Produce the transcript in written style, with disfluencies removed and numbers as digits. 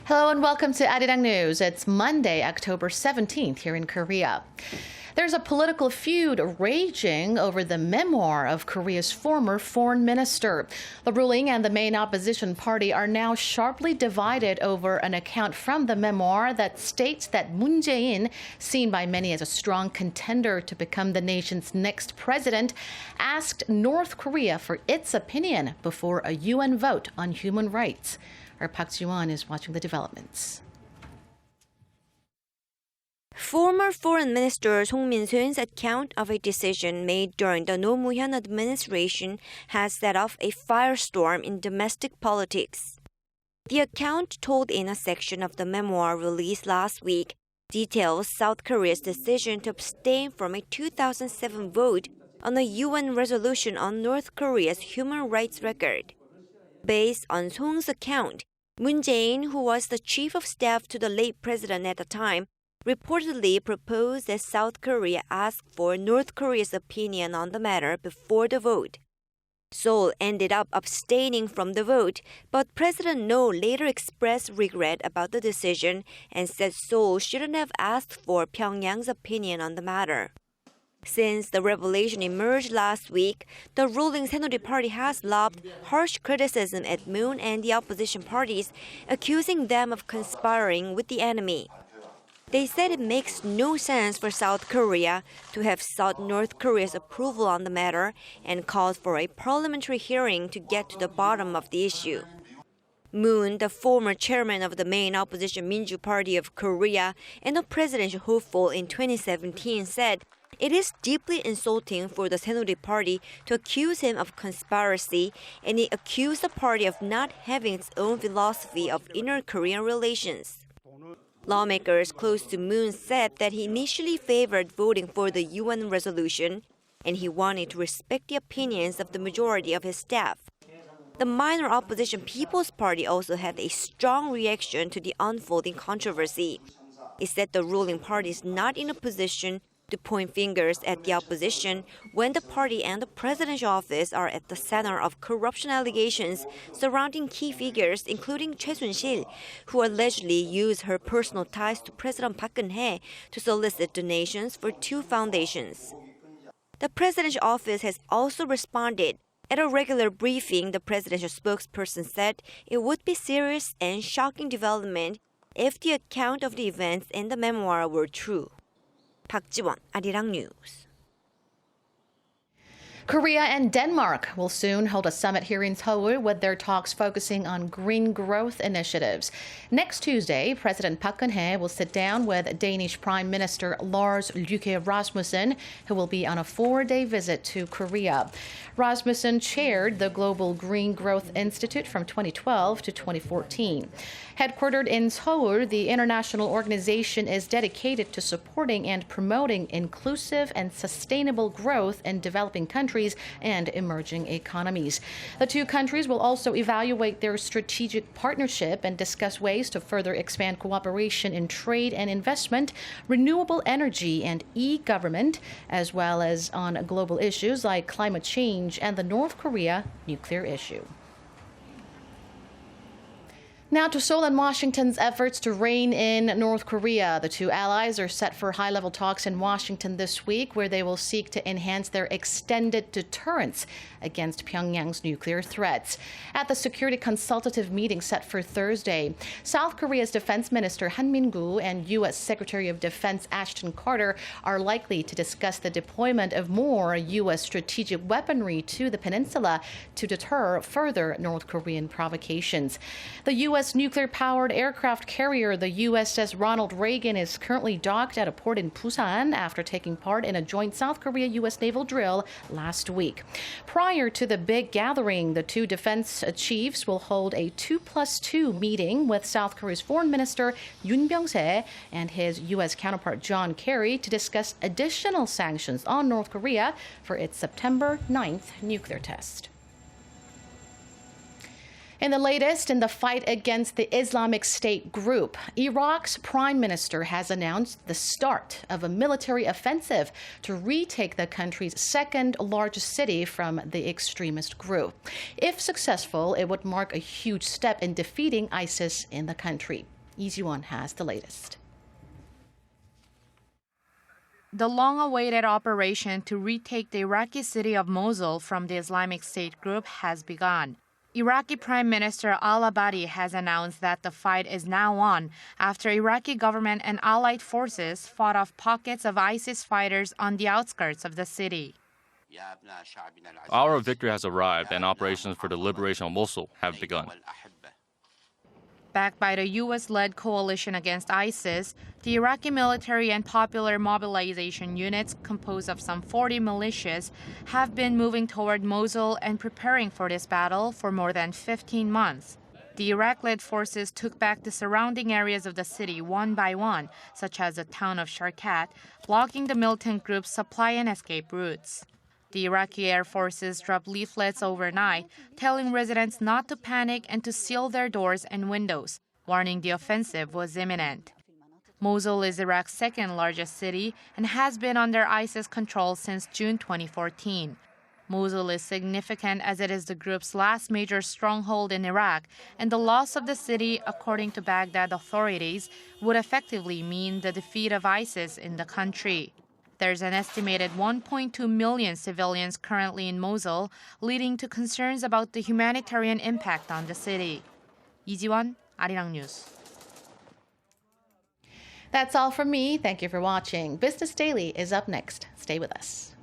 Hello and welcome to ARIRANG News. It's Monday, October 17th here in Korea. There's a political feud raging over the memoir of Korea's former foreign minister. The ruling and the main opposition party are now sharply divided over an account from the memoir that states that Moon Jae-in, seen by many as a strong contender to become the nation's next president, asked North Korea for its opinion before a UN vote on human rights. Our Park Ji-won is watching the developments. Former Foreign Minister Song Min-soon's account of a decision made during the Roh Moo-hyun administration has set off a firestorm in domestic politics. The account, told in a section of the memoir released last week, details South Korea's decision to abstain from a 2007 vote on a UN resolution on North Korea's human rights record. Based on Song's account, Moon Jae-in, who was the chief of staff to the late president at the time, reportedly proposed that South Korea ask for North Korea's opinion on the matter before the vote. Seoul ended up abstaining from the vote, but President Roh later expressed regret about the decision and said Seoul shouldn't have asked for Pyongyang's opinion on the matter. Since the revelation emerged last week, the ruling Saenuri party has lobbed harsh criticism at Moon and the opposition parties, accusing them of conspiring with the enemy. They said it makes no sense for South Korea to have sought North Korea's approval on the matter and called for a parliamentary hearing to get to the bottom of the issue. Moon, the former chairman of the main opposition Minju Party of Korea and a presidential hopeful in 2017, said it is deeply insulting for the Saenuri party to accuse him of conspiracy, and he accused the party of not having its own philosophy of inner Korean relations. Lawmakers close to Moon said that he initially favored voting for the UN resolution, and he wanted to respect the opinions of the majority of his staff. The minor opposition People's Party also had a strong reaction to the unfolding controversy. It said the ruling party is not in a position to point fingers at the opposition when the party and the presidential office are at the center of corruption allegations surrounding key figures, including Choi Soon-sil, who allegedly used her personal ties to President Park Geun-hye to solicit donations for two foundations. The presidential office has also responded. At a regular briefing, the presidential spokesperson said it would be serious and shocking development if the account of the events in the memoir were true. Park Ji-won, ARIRANG News. Korea and Denmark will soon hold a summit here in Seoul with their talks focusing on green growth initiatives. Next Tuesday, President Park Geun-hye will sit down with Danish Prime Minister Lars Løkke Rasmussen, who will be on a 4-day visit to Korea. Rasmussen chaired the Global Green Growth Institute from 2012 to 2014. Headquartered in Seoul, the international organization is dedicated to supporting and promoting inclusive and sustainable growth in developing countries and emerging economies. The two countries will also evaluate their strategic partnership and discuss ways to further expand cooperation in trade and investment, renewable energy, and e-government, as well as on global issues like climate change and the North Korea nuclear issue. Now to Seoul and Washington's efforts to rein in North Korea. The two allies are set for high-level talks in Washington this week, where they will seek to enhance their extended deterrence against Pyongyang's nuclear threats. At the security consultative meeting set for Thursday, South Korea's Defense Minister Han Min-gu and U.S. Secretary of Defense Ashton Carter are likely to discuss the deployment of more U.S. strategic weaponry to the peninsula to deter further North Korean provocations. The U.S. nuclear-powered aircraft carrier, the USS Ronald Reagan, is currently docked at a port in Busan after taking part in a joint South Korea-U.S. naval drill last week. Prior to the big gathering, the two defense chiefs will hold a 2+2 meeting with South Korea's Foreign Minister Yoon Byung-se and his U.S. counterpart John Kerry to discuss additional sanctions on North Korea for its September 9th nuclear test. In the latest in the fight against the Islamic State group, Iraq's prime minister has announced the start of a military offensive to retake the country's second largest city from the extremist group. If successful, it would mark a huge step in defeating ISIS in the country. Lee Ji-won has the latest. The long-awaited operation to retake the Iraqi city of Mosul from the Islamic State group has begun. Iraqi Prime Minister al-Abadi has announced that the fight is now on after Iraqi government and allied forces fought off pockets of ISIS fighters on the outskirts of the city. Our victory has arrived and operations for the liberation of Mosul have begun. Backed by the U.S.-led coalition against ISIS, the Iraqi military and popular mobilization units, composed of some 40 militias, have been moving toward Mosul and preparing for this battle for more than 15 months. The Iraqi-led forces took back the surrounding areas of the city one by one, such as the town of Sharkat, blocking the militant group's supply and escape routes. The Iraqi Air Forces dropped leaflets overnight, telling residents not to panic and to seal their doors and windows, warning the offensive was imminent. Mosul is Iraq's second largest city and has been under ISIS control since June 2014. Mosul is significant as it is the group's last major stronghold in Iraq, and the loss of the city, according to Baghdad authorities, would effectively mean the defeat of ISIS in the country. There's an estimated 1.2 million civilians currently in Mosul, leading to concerns about the humanitarian impact on the city. Lee Ji-won, ARIRANG News. That's all from me. Thank you for watching. Business Daily is up next. Stay with us.